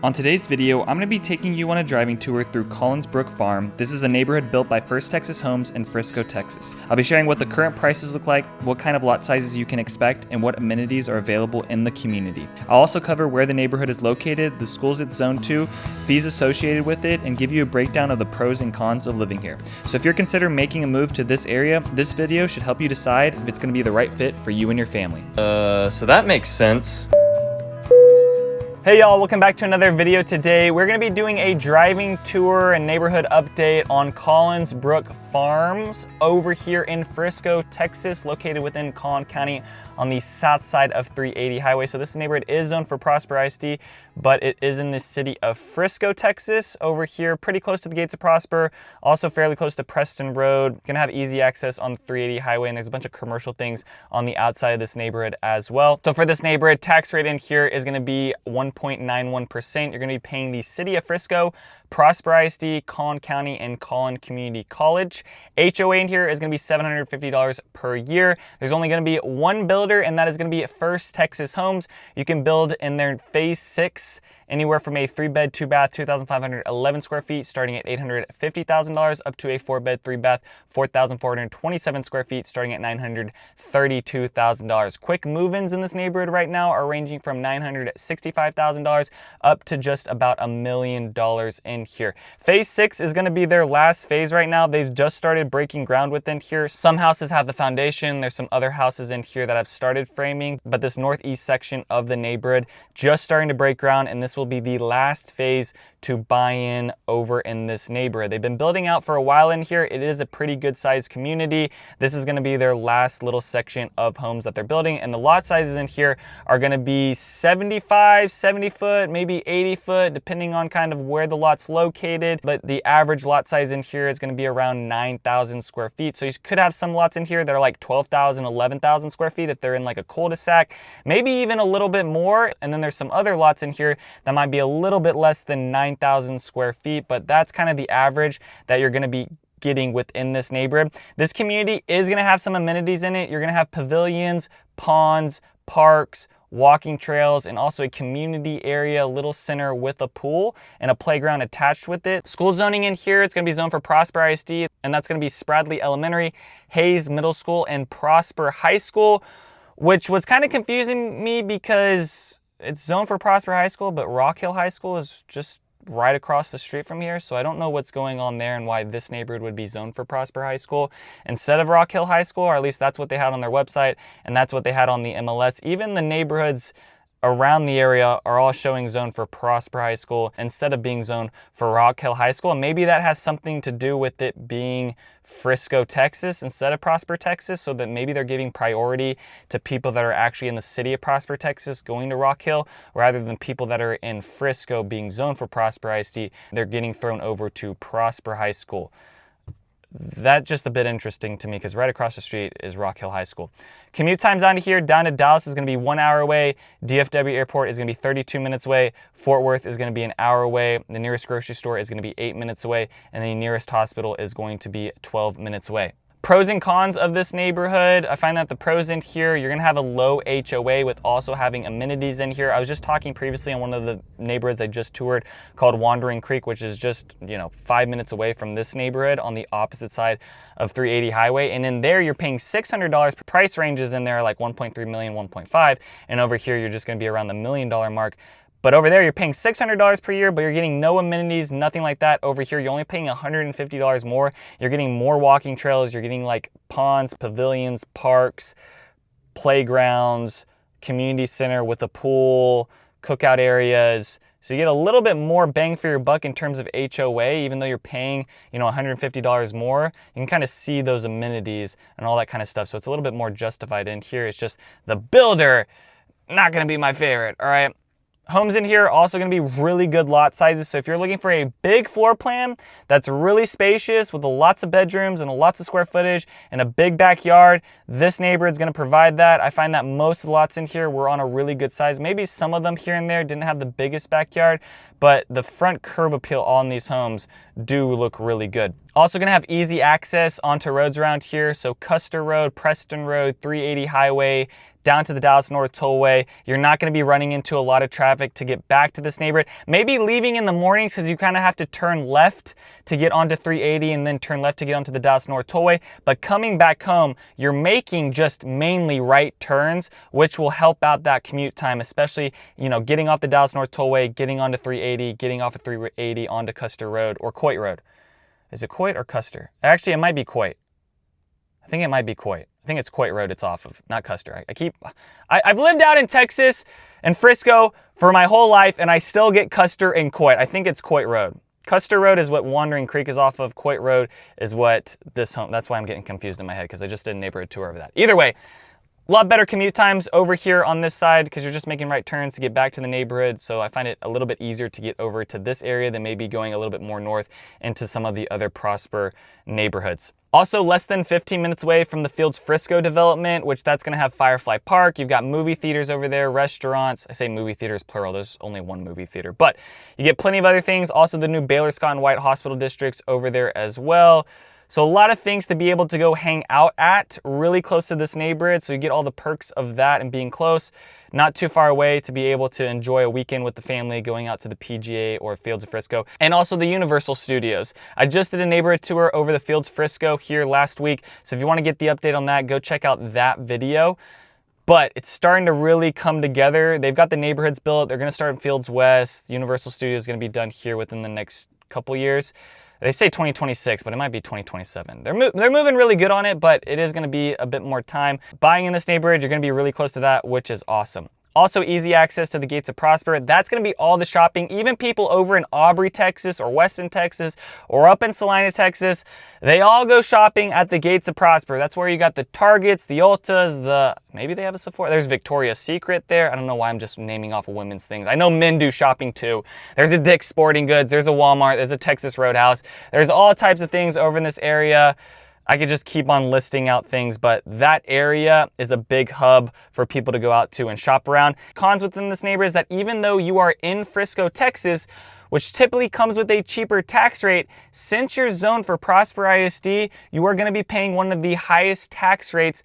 On today's video, I'm going to be taking you on a driving tour through Collinsbrook Farm. This is a neighborhood built by First Texas Homes in Frisco, Texas. I'll be sharing what the current prices look like, what kind of lot sizes you can expect, and what amenities are available in the community. I'll also cover where the neighborhood is located, the schools it's zoned to, fees associated with it, and give you a breakdown of the pros and cons of living here. So if you're considering making a move to this area, this video should help you decide if it's going to be the right fit for you and your family. So that makes sense. Hey y'all, welcome back to another video today. We're gonna be doing a driving tour and neighborhood update on Collinsbrook Farms over here in Frisco, Texas, located within Collin County on the south side of 380 highway. So this neighborhood is zoned for Prosper ISD, but it is in the city of Frisco, Texas, over here, pretty close to the gates of Prosper, also fairly close to Preston Road. Gonna have easy access on the 380 highway, and there's a bunch of commercial things on the outside of this neighborhood as well. So for this neighborhood, tax rate in here is gonna be 1.91%. You're gonna be paying the city of Frisco, Prosper ISD, Collin County, and Collin Community College. HOA in here is going to be $750 per year. There's only going to be one builder, and that is going to be First Texas Homes. You can build in their phase 6 anywhere from a 3-bed, 2-bath, 2,511 square feet, starting at $850,000, up to a 4-bed, 3-bath, 4,427 square feet, starting at $932,000. Quick move-ins in this neighborhood right now are ranging from $965,000 up to just about $1 million in here. Phase 6 is going to be their last phase right now. They've just started breaking ground within here. Some houses have the foundation. There's some other houses in here that have started framing, but this northeast section of the neighborhood just starting to break ground, and this will be the last phase to buy in over in this neighborhood. They've been building out for a while in here. It is a pretty good sized community. This is going to be their last little section of homes that they're building, and the lot sizes in here are going to be 75, 70 foot, maybe 80 foot, depending on kind of where the lot's located. But the average lot size in here is going to be around 9,000 square feet. So you could have some lots in here that are like 12,000, 11,000 square feet if they're in like a cul-de-sac, maybe even a little bit more. And then there's some other lots in here that might be a little bit less than 9,000 square feet, but that's kind of the average that you're going to be getting within this neighborhood. This community is going to have some amenities in it. You're going to have pavilions, ponds, parks, walking trails, and also a community area, little center with a pool and a playground attached with it. School zoning in here, it's going to be zoned for Prosper ISD, and that's going to be Spradley Elementary, Hayes Middle School, and Prosper High School, which was kind of confusing me because it's zoned for Prosper High School, but Rock Hill High School is just right across the street from here. So I don't know what's going on there and why this neighborhood would be zoned for Prosper High School instead of Rock Hill High School, or at least that's what they had on their website, and that's what they had on the MLS. Even the neighborhoods around the area are all showing zoned for Prosper High School instead of being zoned for Rock Hill High School. And maybe that has something to do with it being Frisco, Texas instead of Prosper, Texas, so that maybe they're giving priority to people that are actually in the city of Prosper, Texas going to Rock Hill, rather than people that are in Frisco being zoned for Prosper ISD. They're getting thrown over to Prosper High School. That's just a bit interesting to me because right across the street is Rock Hill High School. Commute times down to here, down to Dallas is going to be 1 hour away. DFW Airport is going to be 32 minutes away. Fort Worth is going to be an hour away. The nearest grocery store is going to be 8 minutes away. And the nearest hospital is going to be 12 minutes away. Pros and cons of this neighborhood. I find that the pros in here, you're going to have a low HOA with also having amenities in here. I was just talking previously on one of the neighborhoods I just toured called Wandering Creek, which is just, 5 minutes away from this neighborhood on the opposite side of 380 highway. And in there, you're paying $600. Price ranges in there like 1.3 million, 1.5. And over here, you're just going to be around the $1 million mark. But over there, you're paying $600 per year, but you're getting no amenities, nothing like that. Over here, you're only paying $150 more. You're getting more walking trails. You're getting like ponds, pavilions, parks, playgrounds, community center with a pool, cookout areas. So you get a little bit more bang for your buck in terms of HOA, even though you're paying, $150 more. You can kind of see those amenities and all that kind of stuff. So it's a little bit more justified in here. It's just the builder, not going to be my favorite, all right? Homes in here are also going to be really good lot sizes. So if you're looking for a big floor plan that's really spacious with lots of bedrooms and lots of square footage and a big backyard, this neighborhood's going to provide that. I find that most of the lots in here were on a really good size. Maybe some of them here and there didn't have the biggest backyard, but the front curb appeal on these homes do look really good. Also going to have easy access onto roads around here. So Custer Road, Preston Road, 380 Highway, down to the Dallas North Tollway. You're not going to be running into a lot of traffic to get back to this neighborhood. Maybe leaving in the mornings because you kind of have to turn left to get onto 380 and then turn left to get onto the Dallas North Tollway. But coming back home, you're making just mainly right turns, which will help out that commute time, especially, you know, getting off the Dallas North Tollway, getting onto 380, getting off of 380 onto Custer Road or Coit Road. Is it Coit or Custer? Actually, it might be Coit. I think it might be Coit. I think it's Coit Road it's off of, not Custer. I've lived out in Texas and Frisco for my whole life, and I still get Custer and Coit. I think it's Coit Road. Custer Road is what Wandering Creek is off of. Coit Road is what this home, that's why I'm getting confused in my head because I just did a neighborhood tour of that. Either way, a lot better commute times over here on this side because you're just making right turns to get back to the neighborhood. So I find it a little bit easier to get over to this area than maybe going a little bit more north into some of the other Prosper neighborhoods. Also less than 15 minutes away from the Fields Frisco development, which that's going to have Firefly Park. You've got movie theaters over there, restaurants. I say movie theaters plural. There's only one movie theater, but you get plenty of other things. Also the new Baylor Scott and White Hospital districts over there as well. So a lot of things to be able to go hang out at really close to this neighborhood. So you get all the perks of that and being close, not too far away to be able to enjoy a weekend with the family going out to the PGA or Fields of Frisco. And also the Universal Studios. I just did a neighborhood tour over the Fields Frisco here last week. So if you want to get the update on that, go check out that video. But it's starting to really come together. They've got the neighborhoods built. They're going to start in Fields West. Universal Studios is going to be done here within the next couple years. They say 2026, but it might be 2027. They're moving really good on it, but it is going to be a bit more time. Buying in this neighborhood, you're going to be really close to that, which is awesome. Also easy access to the gates of Prosper. That's going to be all the shopping. Even people over in Aubrey, Texas, or Weston, Texas, or up in Salina, Texas, they all go shopping at the gates of Prosper. That's where you got the Targets, the Ultas, maybe they have a Sephora. There's Victoria's Secret there. I don't know why I'm just naming off of women's things. I know men do shopping too. There's a Dick's Sporting Goods. There's a Walmart. There's a Texas Roadhouse. There's all types of things over in this area. I could just keep on listing out things, but that area is a big hub for people to go out to and shop around. Cons within this neighborhood is that even though you are in Frisco, Texas, which typically comes with a cheaper tax rate, since you're zoned for Prosper ISD, you are going to be paying one of the highest tax rates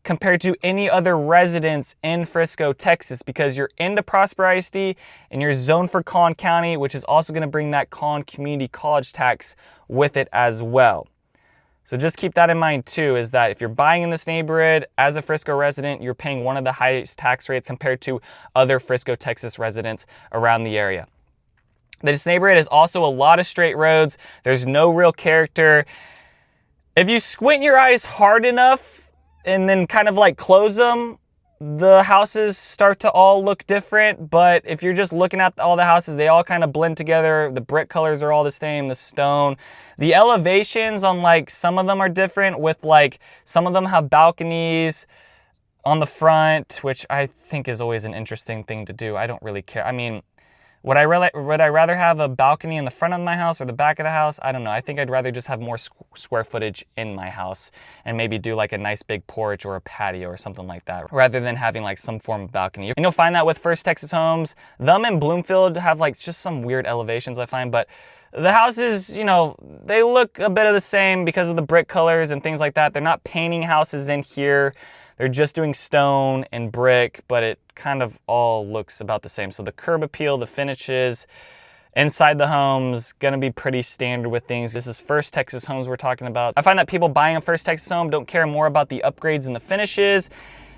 compared to any other residents in Frisco, Texas, because you're into Prosper ISD and you're zoned for Collin County, which is also going to bring that Collin Community College tax with it as well. So just keep that in mind too, is that if you're buying in this neighborhood as a Frisco resident, you're paying one of the highest tax rates compared to other Frisco, Texas residents around the area. This neighborhood is also a lot of straight roads. There's no real character. If you squint your eyes hard enough and then kind of like close them, the houses start to all look different. But if you're just looking at all the houses, they all kind of blend together. The brick colors are all the same, the stone. The elevations on like some of them are different, with like some of them have balconies on the front, which I think is always an interesting thing to do. I don't really care. I mean, would I rather have a balcony in the front of my house or the back of the house? I don't know. I think I'd rather just have more square footage in my house and maybe do like a nice big porch or a patio or something like that, rather than having like some form of balcony. And you'll find that with First Texas Homes. Them in Bloomfield have like just some weird elevations, I find, but the houses, you know, they look a bit of the same because of the brick colors and things like that. They're not painting houses in here. They're just doing stone and brick, but it kind of all looks about the same. So the curb appeal, the finishes inside the homes, gonna be pretty standard with things. This is First Texas Homes we're talking about. I find that people buying a First Texas home don't care more about the upgrades and the finishes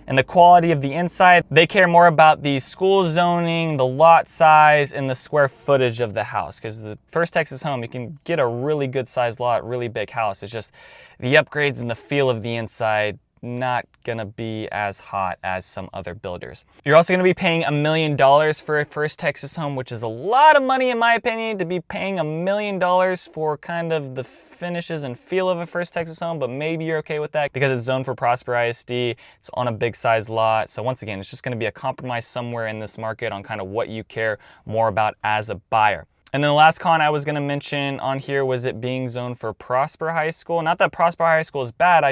and the quality of the inside. They care more about the school zoning, the lot size, and the square footage of the house. Because the First Texas Home, you can get a really good sized lot, really big house. It's just the upgrades and the feel of the inside not gonna be as hot as some other builders. You're also gonna be paying $1 million for a First Texas Home, which is a lot of money in my opinion, to be paying $1 million for kind of the finishes and feel of a First Texas Home, but maybe you're okay with that because it's zoned for Prosper ISD, it's on a big size lot. So once again, it's just gonna be a compromise somewhere in this market on kind of what you care more about as a buyer. And then the last con I was gonna mention on here was it being zoned for Prosper High School. Not that Prosper High School is bad,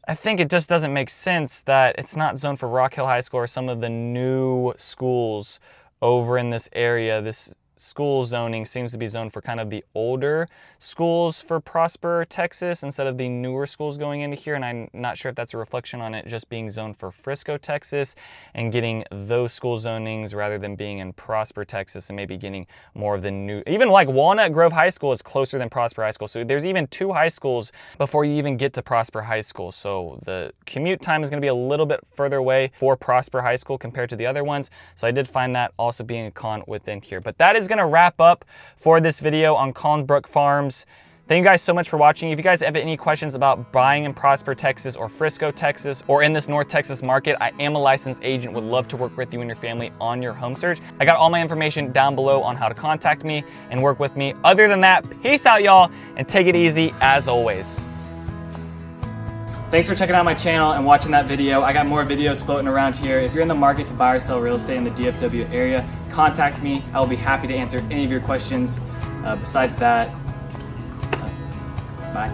I think it just doesn't make sense that it's not zoned for Rock Hill High School or some of the new schools over in this area. This school zoning seems to be zoned for kind of the older schools for Prosper, Texas, instead of the newer schools going into here. And I'm not sure if that's a reflection on it just being zoned for Frisco, Texas, and getting those school zonings rather than being in Prosper, Texas, and maybe getting more of the new, even like Walnut Grove High School is closer than Prosper High School. So there's even 2 high schools before you even get to Prosper High School. So the commute time is going to be a little bit further away for Prosper High School compared to the other ones. So I did find that also being a con within here. But that is going to wrap up for this video on Collinsbrook Farms. Thank you guys so much for watching. If you guys have any questions about buying in Prosper, Texas, or Frisco, Texas, or in this North Texas market, I am a licensed agent, would love to work with you and your family on your home search. I got all my information down below on how to contact me and work with me. Other than that, peace out, y'all, and take it easy as always. Thanks for checking out my channel and watching that video. I got more videos floating around here. If you're in the market to buy or sell real estate in the DFW area, contact me. I will be happy to answer any of your questions. Besides that,